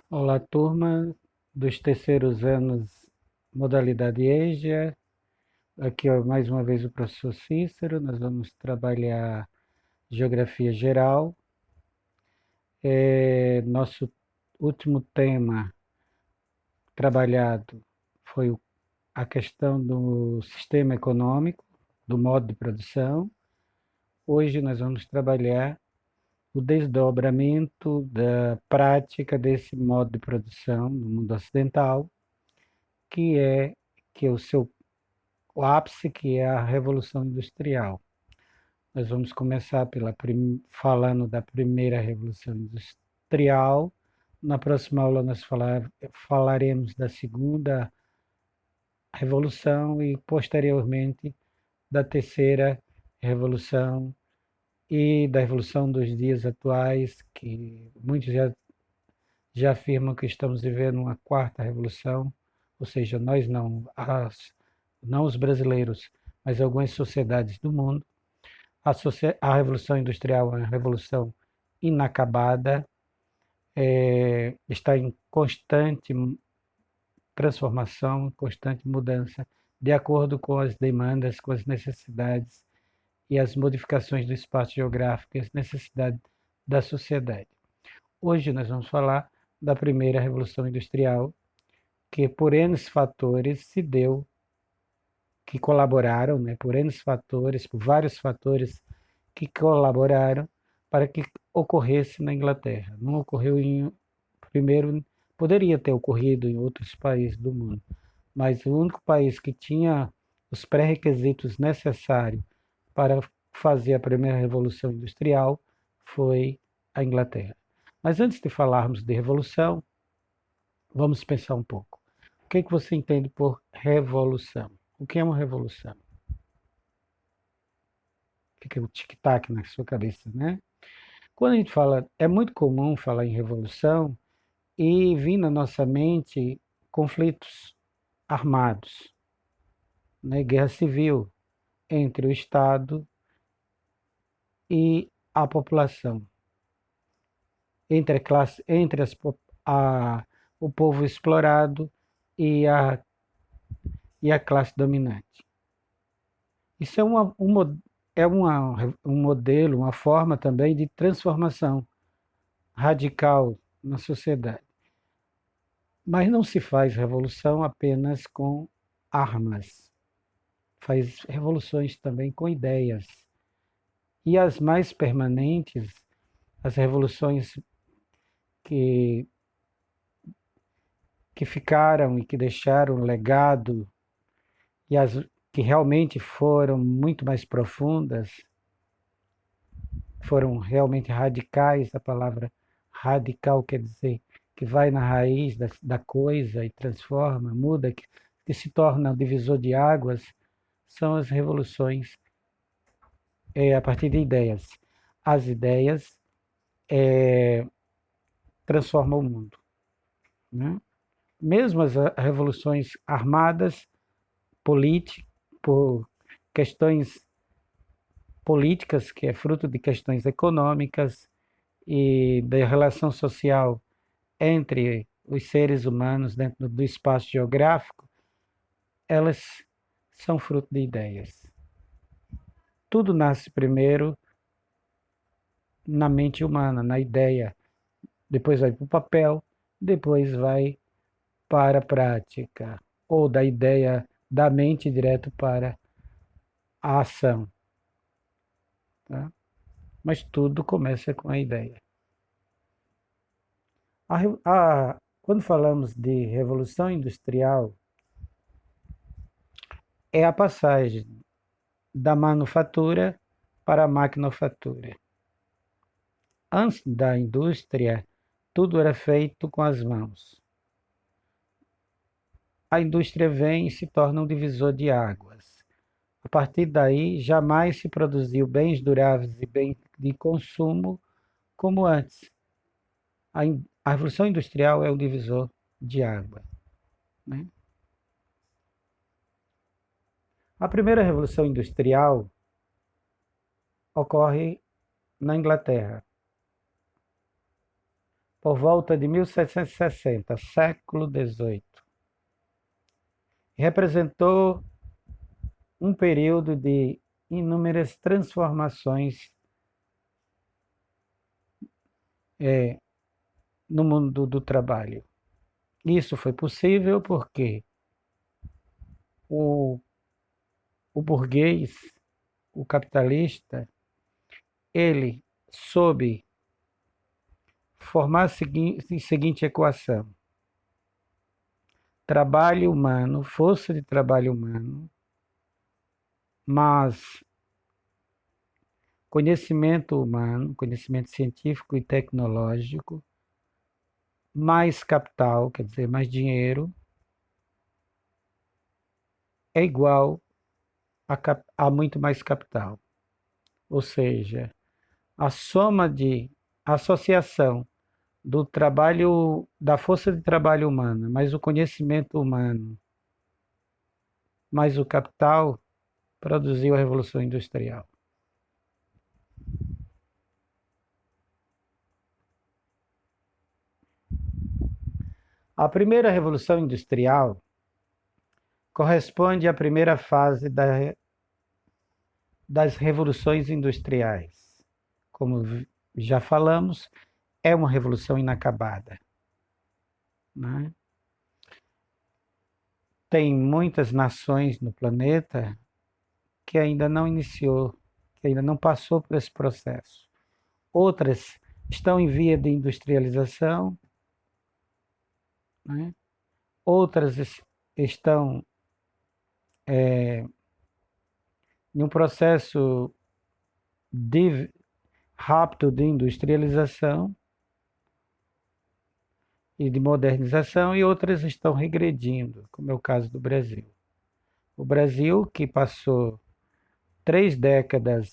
Olá, turma dos terceiros anos, modalidade EJA. Aqui, ó, mais uma vez o professor Cícero. Nós vamos trabalhar Geografia Geral. Nosso último tema trabalhado foi a questão do sistema econômico, do modo de produção. Hoje nós vamos trabalhar o desdobramento da prática desse modo de produção no mundo ocidental, que é que é o ápice, que é a Revolução Industrial. Nós vamos começar falando da primeira Revolução Industrial. Na próxima aula nós falaremos da segunda Revolução e posteriormente da terceira Revolução e da Revolução dos dias atuais, que muitos já afirmam que estamos vivendo uma quarta revolução, ou seja, nós não, não os brasileiros, mas algumas sociedades do mundo. A Revolução Industrial é uma revolução inacabada, está em constante transformação, constante mudança, de acordo com as demandas, com as necessidades e as modificações do espaço geográfico e as necessidades da sociedade. Hoje nós vamos falar da primeira Revolução Industrial, que por N fatores se deu, que colaboraram, né, por N fatores, por vários fatores que colaboraram para que ocorresse na Inglaterra. Não ocorreu primeiro, poderia ter ocorrido em outros países do mundo, mas o único país que tinha os pré-requisitos necessários para fazer a primeira revolução industrial foi a Inglaterra. Mas antes de falarmos de revolução, vamos pensar um pouco. O que você entende por revolução? O que é uma revolução? Fica o tic-tac na sua cabeça, né? Quando a gente fala, é muito comum falar em revolução e vir na nossa mente conflitos armados, né? Guerra civil entre o Estado e a população, entre a classe, a, o povo explorado e a classe dominante. Isso é, um modelo, uma forma também de transformação radical na sociedade. Mas não se faz revolução apenas com armas, faz revoluções também com ideias. E as mais permanentes, as revoluções que, que ficaram e que deixaram legado, e as que realmente foram muito mais profundas, foram realmente radicais. A palavra radical quer dizer que vai na raiz da coisa e transforma, muda, que se torna um divisor de águas, são as revoluções a partir de ideias. As ideias transformam o mundo, né? Mesmo as revoluções armadas, por questões políticas, que é fruto de questões econômicas e da relação social entre os seres humanos dentro do espaço geográfico, elas são fruto de ideias. Tudo nasce primeiro na mente humana, na ideia, depois vai para o papel, depois vai para a prática, ou da ideia da mente direto para a ação. Tá? Mas tudo começa com a ideia. Quando falamos de revolução industrial, é a passagem da manufatura para a maquinofatura. Antes da indústria, tudo era feito com as mãos. A indústria vem e se torna um divisor de águas. A partir daí, jamais se produziu bens duráveis e bens de consumo como antes. A Revolução Industrial é o divisor de água, né? A primeira Revolução Industrial ocorre na Inglaterra. por volta de 1760, século XVIII. Representou um período de inúmeras transformações no mundo do trabalho. Isso foi possível porque o, o burguês, o capitalista, ele soube formar a seguinte equação: trabalho humano, força de trabalho humano, mas conhecimento humano, conhecimento científico e tecnológico, mais capital, quer dizer, mais dinheiro, é igual a muito mais capital. Ou seja, a soma de associação do trabalho, da força de trabalho humana, mais o conhecimento humano, mais o capital, produziu a Revolução Industrial. A primeira Revolução Industrial corresponde à primeira fase das revoluções industriais. Como já falamos, é uma revolução inacabada, né? Tem muitas nações no planeta que ainda não iniciou, que ainda não passou por esse processo. Outras estão em via de industrialização, né? Outras estão em um processo rápido de industrialização e de modernização, e outras estão regredindo, como é o caso do Brasil. O Brasil, que passou 3 décadas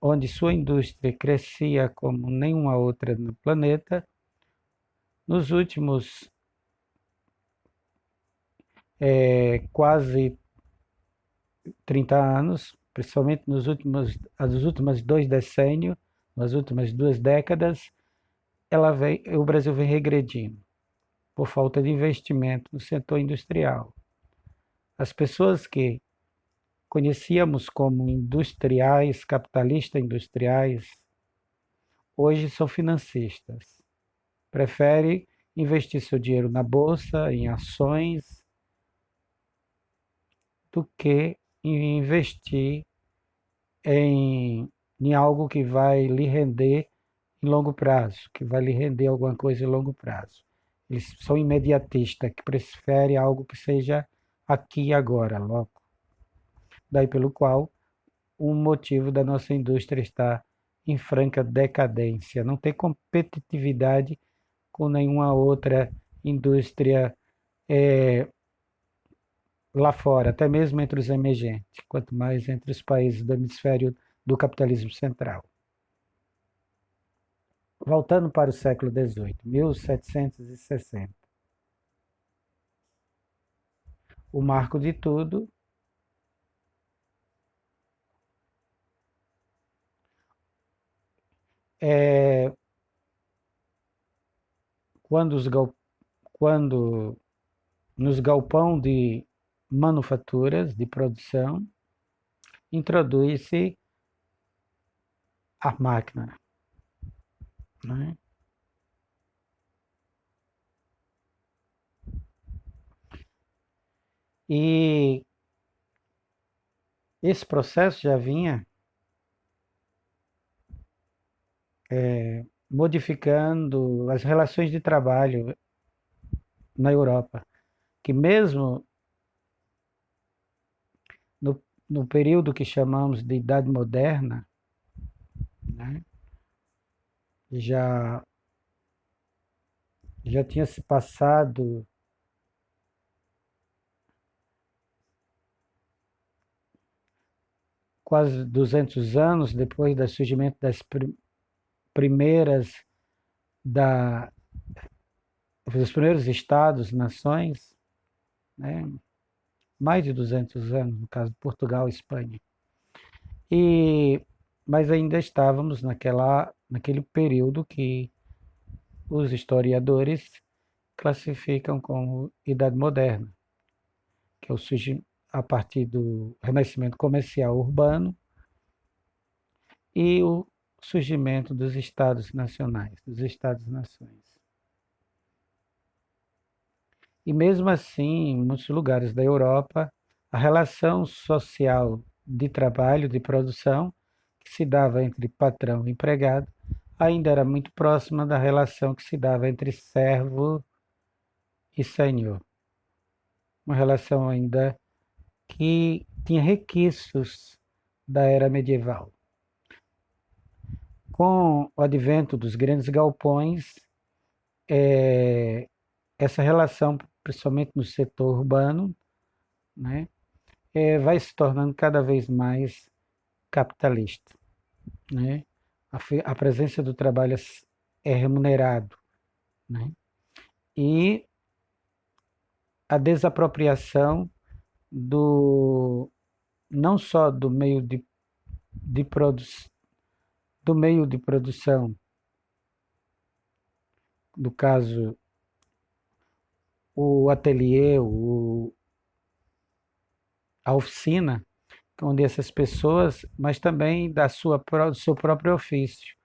onde sua indústria crescia como nenhuma outra no planeta, nos últimos quase 30 anos, principalmente nos últimos 2 decênios, nas últimas 2 décadas, o Brasil vem regredindo por falta de investimento no setor industrial. As pessoas que conhecíamos como industriais, capitalistas industriais, hoje são financistas. Preferem investir seu dinheiro na bolsa, em ações, do que investir em algo que vai lhe render em longo prazo, que vai lhe render alguma coisa em longo prazo. Eles são imediatistas, que preferem algo que seja aqui e agora, logo. Daí pelo qual um motivo da nossa indústria está em franca decadência, não tem competitividade com nenhuma outra indústria lá fora, até mesmo entre os emergentes, quanto mais entre os países do hemisfério do capitalismo central. Voltando para o século XVIII, 1760. O marco de tudo é quando nos galpão de manufaturas, de produção, introduz-se a máquina, né? E esse processo já vinha modificando as relações de trabalho na Europa, que mesmo no período que chamamos de Idade Moderna, né, já tinha se passado quase 200 anos depois do surgimento das primeiras dos primeiros estados, nações, né? Mais de 200 anos, no caso de Portugal e Espanha. Mas ainda estávamos naquele período que os historiadores classificam como Idade Moderna, que é a partir do renascimento comercial urbano e o surgimento dos Estados nacionais, dos Estados-nações. E mesmo assim, em muitos lugares da Europa, a relação social de trabalho, de produção, que se dava entre patrão e empregado, ainda era muito próxima da relação que se dava entre servo e senhor. Uma relação ainda que tinha requisitos da era medieval. Com o advento dos grandes galpões, essa relação, principalmente no setor urbano, né, vai se tornando cada vez mais capitalista. Né? A presença do trabalho é remunerado. Né? E a desapropriação não só do meio do meio de produção, do caso o ateliê, a oficina, onde essas pessoas, mas também do seu próprio ofício,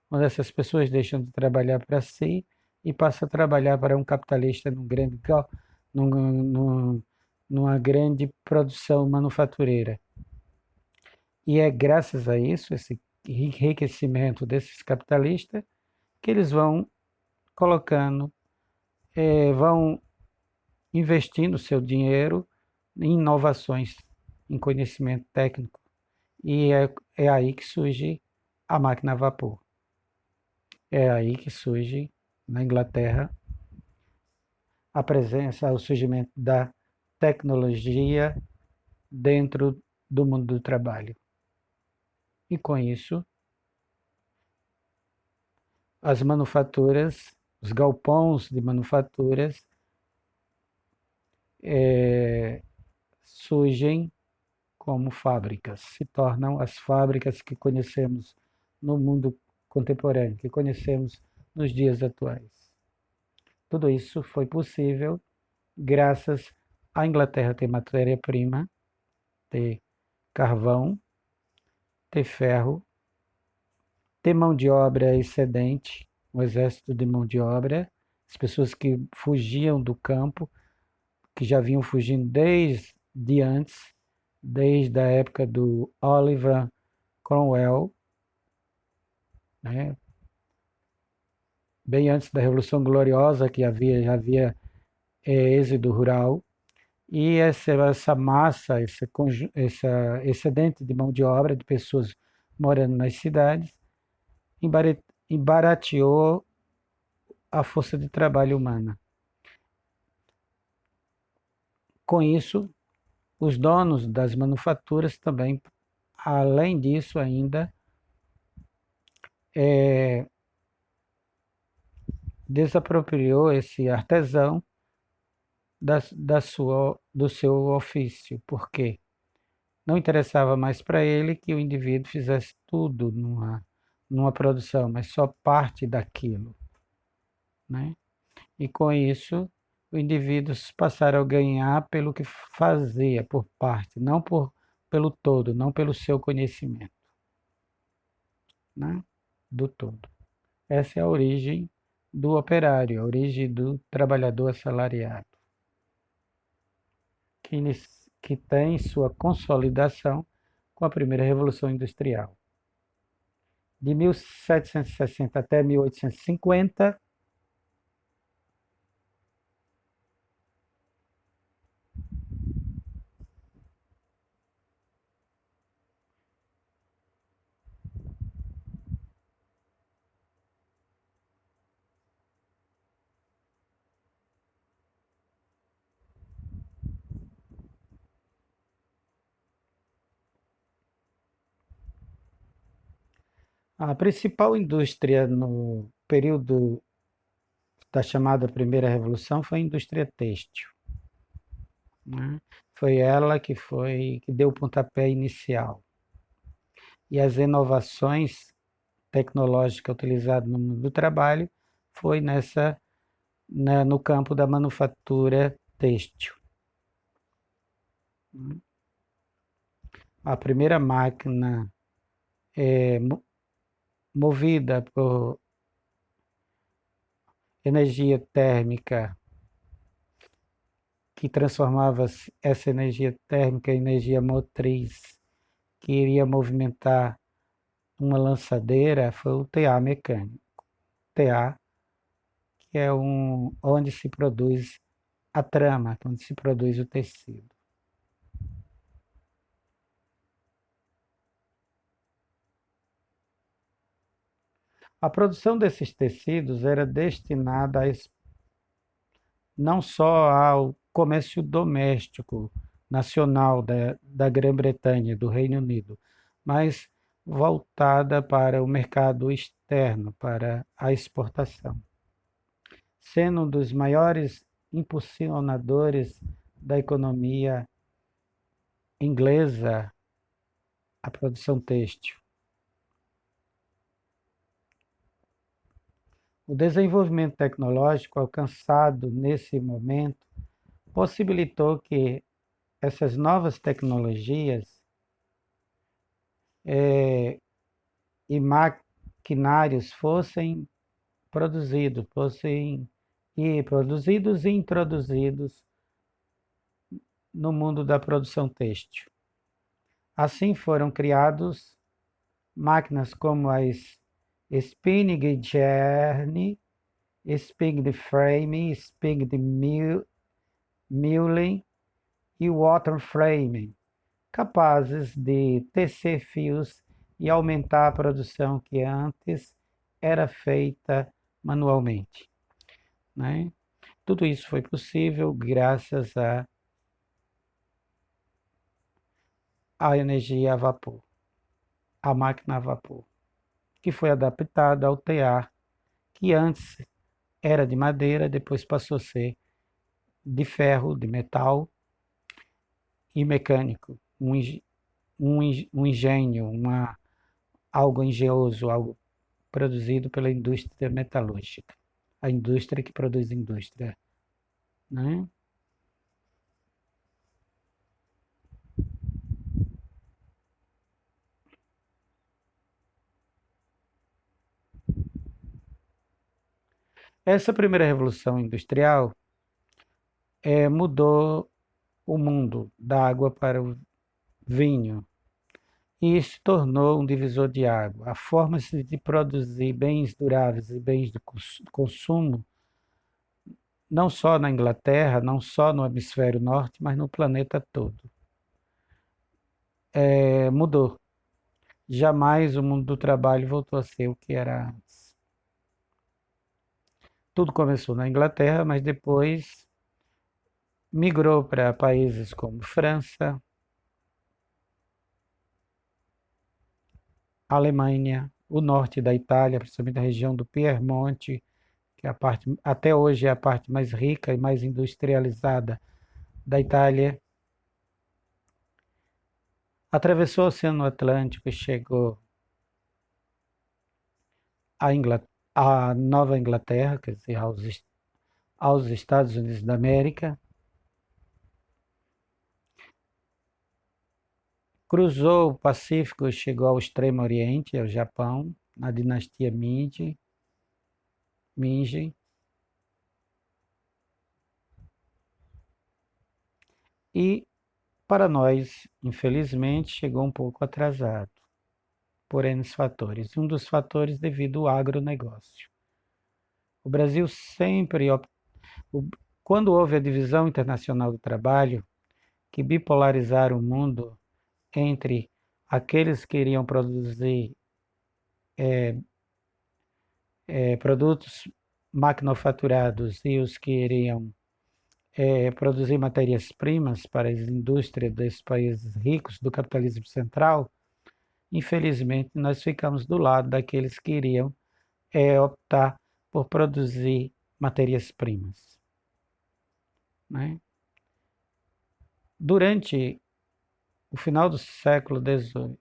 onde essas pessoas deixam de trabalhar para si e passam a trabalhar para um capitalista num, num, numa grande produção manufatureira. E é graças a isso, esse enriquecimento desses capitalistas, que eles vão colocando, vão investindo seu dinheiro em inovações, em conhecimento técnico. E é aí que surge a máquina a vapor. É aí que surge, na Inglaterra, a presença, o surgimento da tecnologia dentro do mundo do trabalho. E com isso, as manufaturas, os galpões de manufaturas surgem como fábricas, se tornam as fábricas que conhecemos no mundo contemporâneo, que conhecemos nos dias atuais. Tudo isso foi possível graças à Inglaterra ter matéria-prima, ter carvão, ter ferro, ter mão de obra excedente, um exército de mão de obra, as pessoas que fugiam do campo, que já vinham fugindo desde antes, desde a época do Oliver Cromwell, né? Bem antes da Revolução Gloriosa, que já havia êxodo rural, e essa massa, essa excedente de mão de obra de pessoas morando nas cidades, embarateou a força de trabalho humana. Com isso, os donos das manufaturas também, além disso ainda, desapropriou esse artesão do seu ofício, porque não interessava mais para ele que o indivíduo fizesse tudo numa produção, mas só parte daquilo. Né? E com isso, os indivíduos passaram a ganhar pelo que fazia, por parte, não pelo todo, não pelo seu conhecimento. Né? Do todo. Essa é a origem do operário, a origem do trabalhador assalariado, que tem sua consolidação com a primeira Revolução Industrial. De 1760 até 1850, a principal indústria no período da chamada Primeira Revolução foi a indústria têxtil. Né? Foi ela que deu o pontapé inicial. E as inovações tecnológicas utilizadas no mundo do trabalho foi no campo da manufatura têxtil. A primeira máquina movida por energia térmica, que transformava essa energia térmica em energia motriz, que iria movimentar uma lançadeira, foi o TA mecânico. TA, que é onde se produz a trama, onde se produz o tecido. A produção desses tecidos era destinada não só ao comércio doméstico nacional da Grã-Bretanha, do Reino Unido, mas voltada para o mercado externo, para a exportação, sendo um dos maiores impulsionadores da economia inglesa, a produção têxtil. O desenvolvimento tecnológico alcançado nesse momento possibilitou que essas novas tecnologias e maquinários fossem produzidos e introduzidos no mundo da produção têxtil. Assim foram criados máquinas como as spinning jenny, spinning frame, spinning mulling e water frame, capazes de tecer fios e aumentar a produção que antes era feita manualmente, né? Tudo isso foi possível graças à energia a vapor, à máquina a vapor, que foi adaptada ao tear, que antes era de madeira, depois passou a ser de ferro, de metal e mecânico. Um engenho, algo engenhoso, algo produzido pela indústria metalúrgica, a indústria que produz indústria, né? Essa primeira revolução industrial mudou o mundo da água para o vinho e se tornou um divisor de água. A forma de produzir bens duráveis e bens de consumo, não só na Inglaterra, não só no hemisfério norte, mas no planeta todo, mudou. Jamais o mundo do trabalho voltou a ser o que era antes. Tudo começou na Inglaterra, mas depois migrou para países como França, Alemanha, o norte da Itália, principalmente a região do Piemonte, que é até hoje é a parte mais rica e mais industrializada da Itália. Atravessou o Oceano Atlântico e chegou à Nova Inglaterra, quer dizer, aos Estados Unidos da América. Cruzou o Pacífico e chegou ao Extremo Oriente, ao Japão, na dinastia Ming. E, para nós, infelizmente, chegou um pouco atrasado, por N fatores. Um dos fatores devido ao agronegócio. O Brasil sempre, quando houve a divisão internacional do trabalho, que bipolarizaram o mundo entre aqueles que queriam produzir produtos maquinofaturados e os que iriam produzir matérias-primas para as indústrias desses países ricos do capitalismo central, infelizmente nós ficamos do lado daqueles que iriam optar por produzir matérias-primas, né? Durante o final do século XVIII,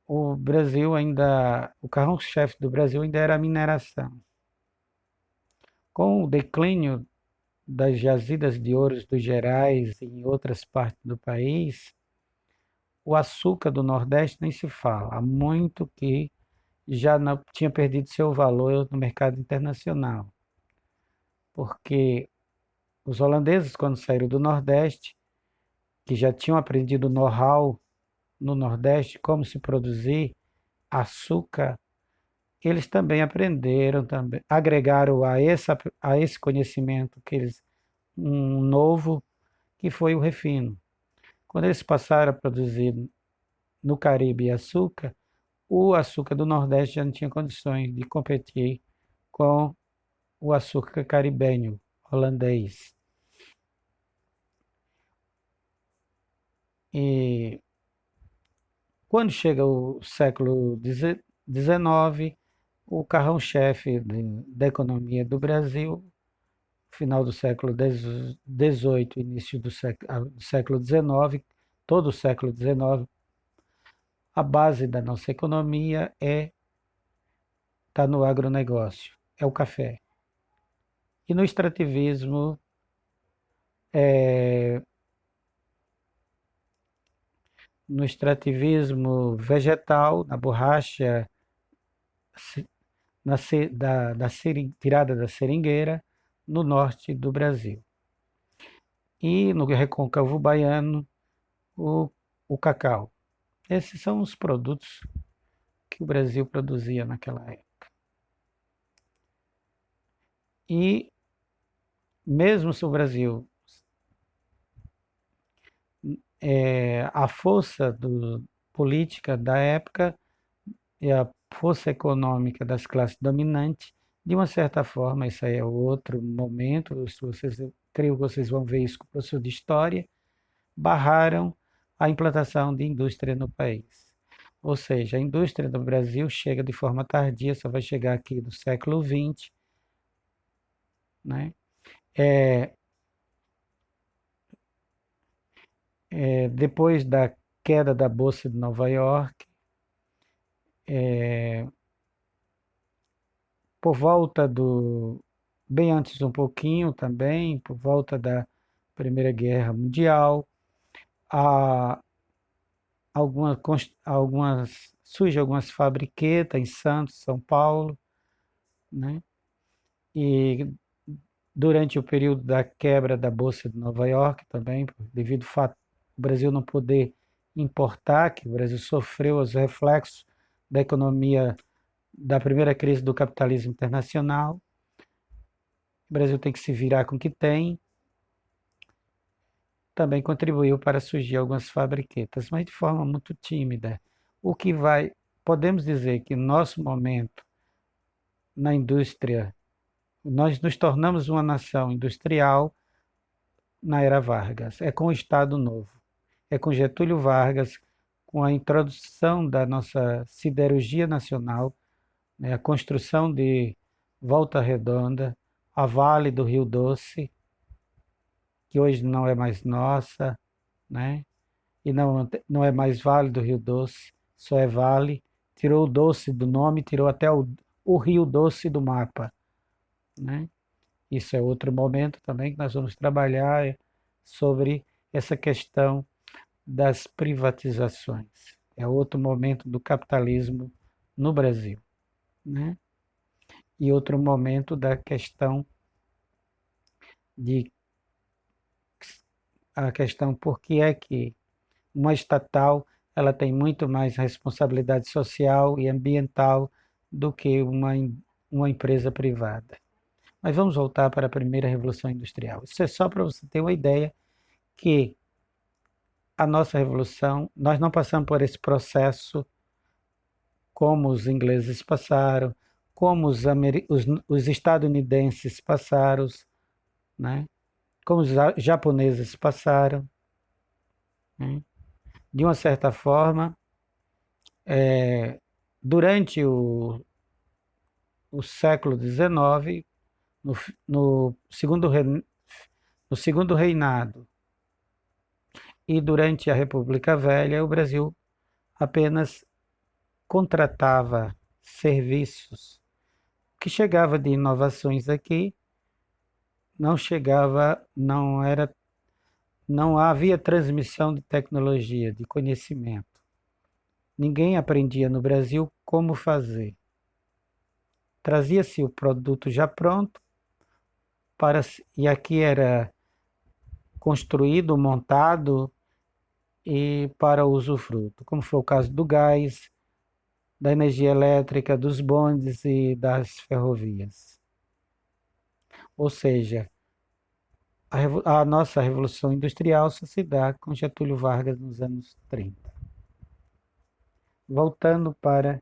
o Brasil ainda, o carro-chefe do Brasil ainda era a mineração. Com o declínio das jazidas de ouros dos Gerais e em outras partes do país, o açúcar do Nordeste nem se fala. Há muito que já não, tinha perdido seu valor no mercado internacional, porque os holandeses, quando saíram do Nordeste, que já tinham aprendido o know-how no Nordeste, como se produzir açúcar, eles também aprenderam, também agregaram a esse conhecimento que eles, um novo, que foi o refino. Quando eles passaram a produzir no Caribe açúcar, o açúcar do Nordeste já não tinha condições de competir com o açúcar caribenho, holandês. E quando chega o século XIX, o carrão-chefe da economia do Brasil, final do século XVIII, início do século XIX, todo o século XIX, a base da nossa economia está no agronegócio, é o café. E no extrativismo, é, no extrativismo vegetal, na borracha tirada da seringueira, no norte do Brasil. E no recôncavo baiano, o, o cacau. Esses são os produtos que o Brasil produzia naquela época. E mesmo se o Brasil, a força política da época e a força econômica das classes dominantes, de uma certa forma, isso aí é outro momento, creio que vocês vão ver isso com o professor de História, barraram a implantação de indústria no país. Ou seja, a indústria do Brasil chega de forma tardia, só vai chegar aqui no século XX, né? É, depois da queda da Bolsa de Nova York, por volta bem antes um pouquinho também, por volta da Primeira Guerra Mundial, há surgem algumas fabriquetas em Santos, São Paulo, né? E durante o período da quebra da Bolsa de Nova York também, devido ao fato do Brasil não poder importar, que o Brasil sofreu os reflexos da economia da primeira crise do capitalismo internacional. O Brasil tem que se virar com o que tem. Também contribuiu para surgir algumas fabriquetas, mas de forma muito tímida. O que vai, podemos dizer que no nosso momento na indústria, nós nos tornamos uma nação industrial na era Vargas. É com o Estado Novo. É com Getúlio Vargas, com a introdução da nossa siderurgia nacional, né, a construção de Volta Redonda, a Vale do Rio Doce, que hoje não é mais nossa, né? E não é mais Vale do Rio Doce, só é Vale. Tirou o doce do nome, tirou até o Rio Doce do mapa, né? Isso é outro momento também que nós vamos trabalhar sobre essa questão das privatizações. É outro momento do capitalismo no Brasil, né? E outro momento da questão de a questão por que é que uma estatal ela tem muito mais responsabilidade social e ambiental do que uma empresa privada. Mas vamos voltar para a primeira revolução industrial. Isso é só para você ter uma ideia que a nossa revolução, nós não passamos por esse processo como os ingleses passaram, como os estadunidenses passaram, né? Como os japoneses passaram, né? De uma certa forma, durante o século XIX, no, no, segundo, no segundo reinado e durante a República Velha, o Brasil apenas contratava serviços. O que chegava de inovações aqui não chegava, não havia transmissão de tecnologia, de conhecimento. Ninguém aprendia no Brasil como fazer. Trazia-se o produto já pronto e aqui era construído, montado e para usufruto, como foi o caso do gás, da energia elétrica, dos bondes e das ferrovias. Ou seja, a nossa Revolução Industrial só se dá com Getúlio Vargas nos anos 30. Voltando para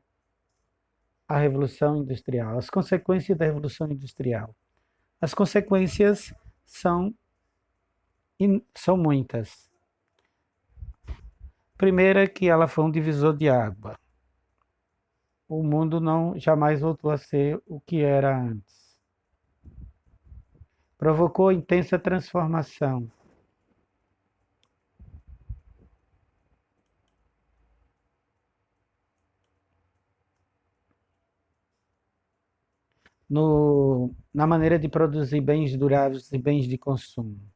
a Revolução Industrial, as consequências da Revolução Industrial. As consequências são muitas. Primeira, que ela foi um divisor de água. O mundo não jamais voltou a ser o que era antes. Provocou intensa transformação. Na maneira de produzir bens duráveis e bens de consumo.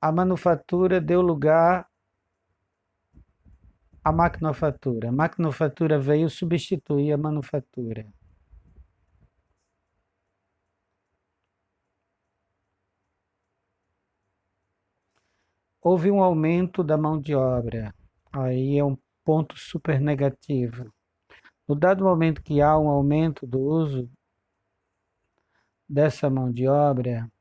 A manufatura deu lugar à maquinofatura. A maquinofatura veio substituir a manufatura. Houve um aumento da mão de obra. Aí é um ponto super negativo. No dado momento que há um aumento do uso dessa mão de obra,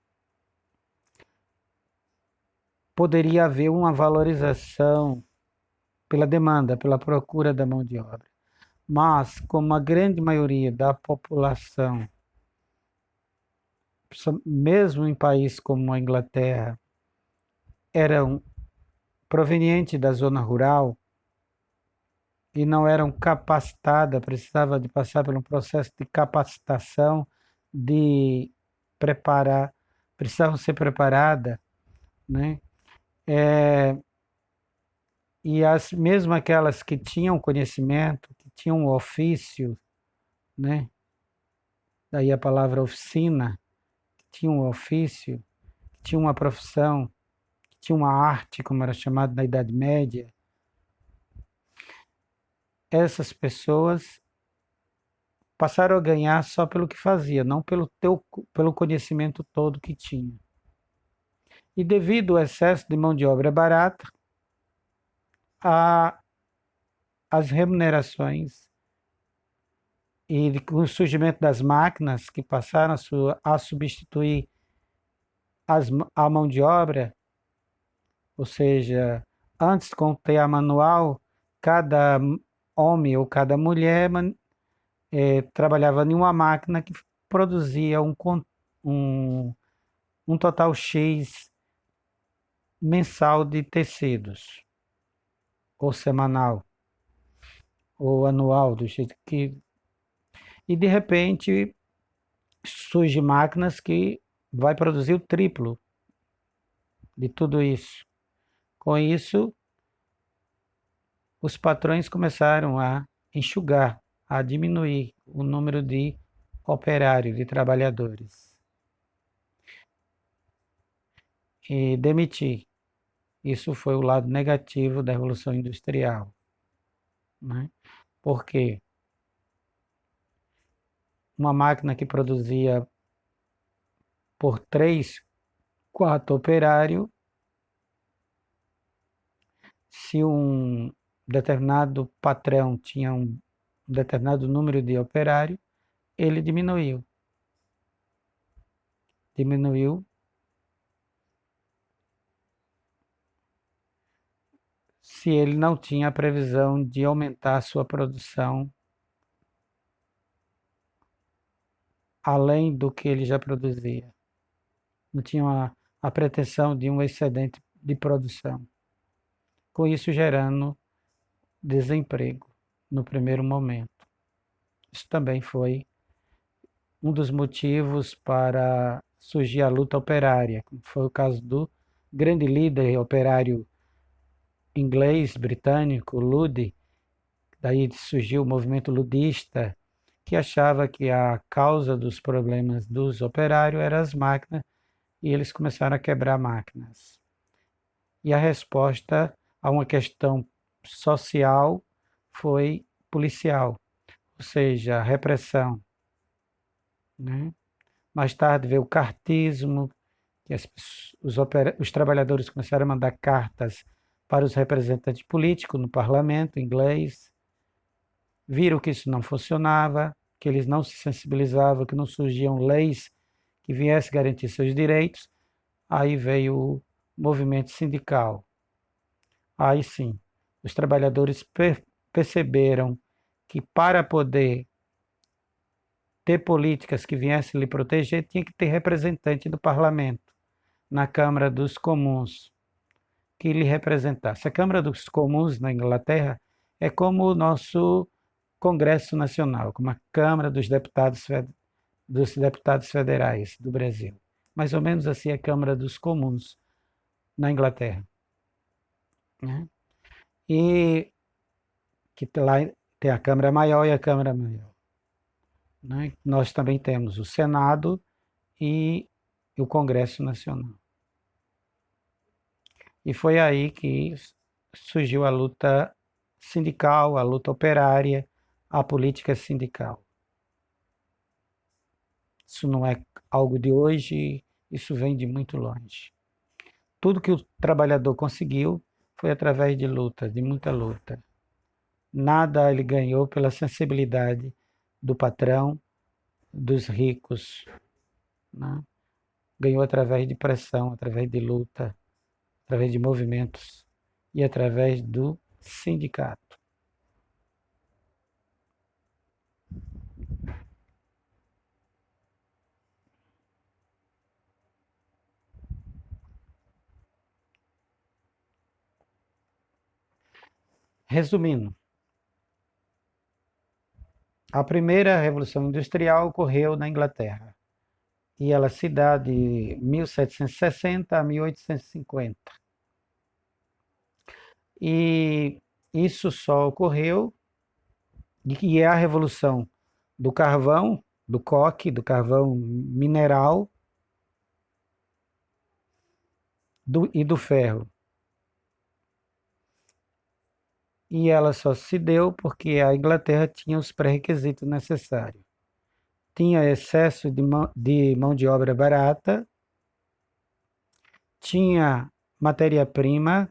poderia haver uma valorização pela demanda, pela procura da mão de obra. Mas, como a grande maioria da população, mesmo em países como a Inglaterra, eram provenientes da zona rural e não eram capacitadas, precisava de passar por um processo de capacitação, de preparar, precisavam ser preparadas, né? E mesmo aquelas que tinham conhecimento, que tinham um ofício, né? Daí a palavra oficina, que tinha um ofício, que tinha uma profissão, que tinha uma arte, como era chamado na Idade Média, essas pessoas passaram a ganhar só pelo que fazia, não pelo conhecimento todo que tinha. E devido ao excesso de mão de obra barata, as remunerações e com o surgimento das máquinas que passaram a substituir a mão de obra, ou seja, antes com o TA manual, cada homem ou cada mulher trabalhava em uma máquina que produzia um total X mensal de tecidos, ou semanal, ou anual, do jeito que... E de repente surgem máquinas que vai produzir o triplo de tudo isso. Com isso, os patrões começaram a enxugar, a diminuir o número de operários, de trabalhadores. E demitir. Isso foi o lado negativo da Revolução Industrial, né? Porque uma máquina que produzia por 3, 4 operários, se um determinado patrão tinha um determinado número de operários, ele diminuiu. Se ele não tinha a previsão de aumentar a sua produção além do que ele já produzia. Não tinha a pretensão de um excedente de produção. Com isso gerando desemprego no primeiro momento. Isso também foi um dos motivos para surgir a luta operária, como foi o caso grande líder operário inglês, britânico, Ludd, daí surgiu o movimento ludista, que achava que a causa dos problemas dos operários eram as máquinas, e eles começaram a quebrar máquinas. E a resposta a uma questão social foi policial, ou seja, a repressão, né? Mais tarde veio o cartismo, que os trabalhadores começaram a mandar cartas para os representantes políticos no parlamento inglês, viram que isso não funcionava, que eles não se sensibilizavam, que não surgiam leis que viessem garantir seus direitos. Aí veio o movimento sindical. Aí sim, os trabalhadores perceberam que para poder ter políticas que viessem lhe proteger, tinha que ter representante do parlamento, na Câmara dos Comuns, que lhe representasse. A Câmara dos Comuns na Inglaterra é como o nosso Congresso Nacional, como a Câmara dos Deputados Federais do Brasil. Mais ou menos assim é a Câmara dos Comuns na Inglaterra, né? E que lá tem a Câmara Maior e a Câmara Maior, né? Nós também temos o Senado e o Congresso Nacional. E foi aí que surgiu a luta sindical, a luta operária, a política sindical. Isso não é algo de hoje, isso vem de muito longe. Tudo que o trabalhador conseguiu foi através de luta, de muita luta. Nada ele ganhou pela sensibilidade do patrão, dos ricos, né? Ganhou através de pressão, através de luta, através de movimentos e através do sindicato. Resumindo, a primeira revolução industrial ocorreu na Inglaterra e ela se dá de 1760 a 1850. E isso só ocorreu e é a revolução do carvão, do coque, do carvão mineral e do ferro. E ela só se deu porque a Inglaterra tinha os pré-requisitos necessários. Tinha excesso de mão de obra barata, tinha matéria-prima,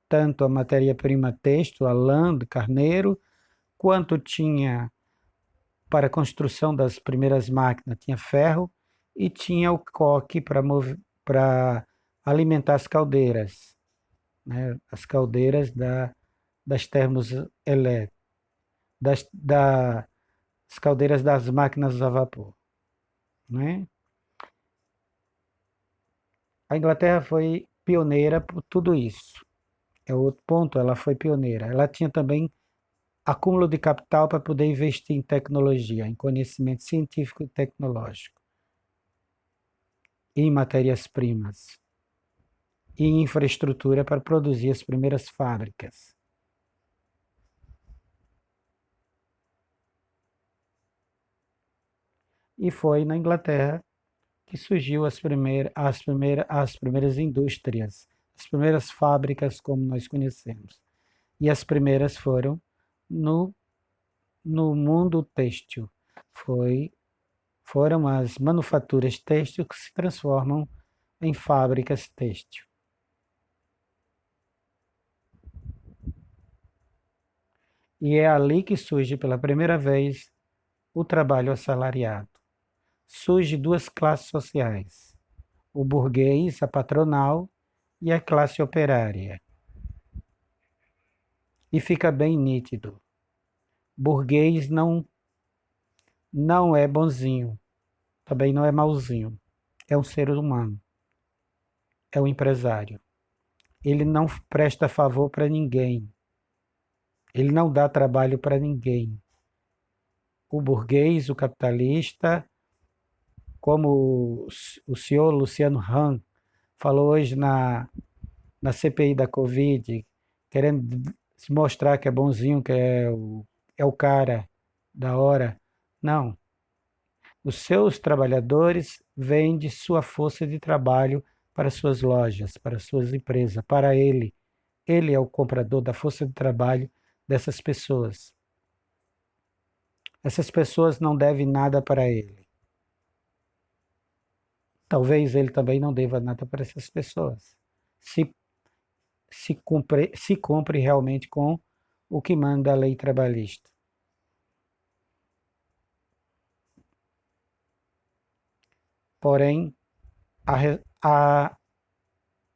tanto a matéria-prima têxtil, a lã do carneiro, quanto tinha para a construção das primeiras máquinas, tinha ferro e tinha o coque para alimentar as caldeiras, né? As caldeiras das termoelétricas, das caldeiras das máquinas a vapor, né? A Inglaterra foi pioneira por tudo isso. É outro ponto, ela foi pioneira. Ela tinha também acúmulo de capital para poder investir em tecnologia, em conhecimento científico e tecnológico, em matérias-primas e em infraestrutura para produzir as primeiras fábricas. E foi na Inglaterra que surgiu as primeiras indústrias, as primeiras fábricas como nós conhecemos. E as primeiras foram no, no mundo têxtil. Foram as manufaturas têxtil que se transformam em fábricas têxtil. E é ali que surge pela primeira vez o trabalho assalariado. Surge duas classes sociais: o burguês, a patronal, e a classe operária. E fica bem nítido. Burguês não é bonzinho, também não é mauzinho. É um ser humano, é um empresário. Ele não presta favor para ninguém. Ele não dá trabalho para ninguém. O burguês, o capitalista, como o senhor Luciano Hang falou hoje na CPI da Covid, querendo se mostrar que é bonzinho, que é o cara da hora. Não. Os seus trabalhadores vendem sua força de trabalho para suas lojas, para suas empresas, para ele. Ele é o comprador da força de trabalho dessas pessoas. Essas pessoas não devem nada para ele. Talvez ele também não deva nada para essas pessoas. Se, se cumpre realmente com o que manda a lei trabalhista. Porém, a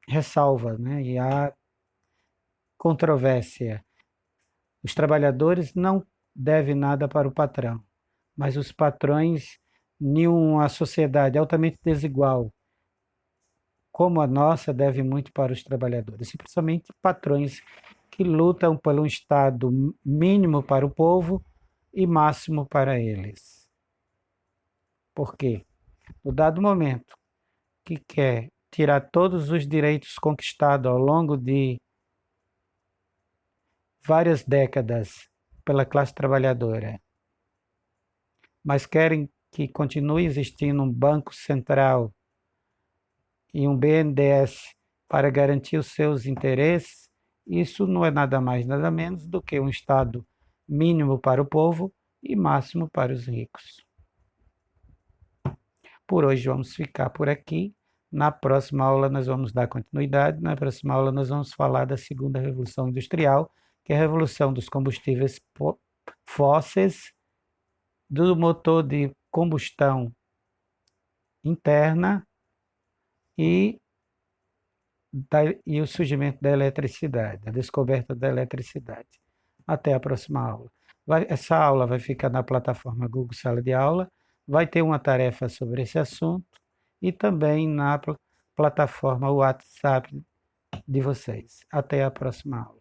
ressalva, né, e a controvérsia. Os trabalhadores não devem nada para o patrão, mas os patrões, em uma sociedade altamente desigual, como a nossa, devem muito para os trabalhadores, e principalmente patrões que lutam por um Estado mínimo para o povo e máximo para eles. Por quê? No dado momento que quer tirar todos os direitos conquistados ao longo de várias décadas pela classe trabalhadora, mas querem que continue existindo um banco central e um BNDES para garantir os seus interesses, isso não é nada mais, nada menos do que um Estado mínimo para o povo e máximo para os ricos. Por hoje vamos ficar por aqui. Na próxima aula nós vamos dar continuidade. Na próxima aula nós vamos falar da segunda revolução industrial, que é a revolução dos combustíveis fósseis, do motor de combustão interna e o surgimento da eletricidade, a descoberta da eletricidade. Até a próxima aula. Essa aula vai ficar na plataforma Google Sala de Aula, vai ter uma tarefa sobre esse assunto e também na plataforma WhatsApp de vocês. Até a próxima aula.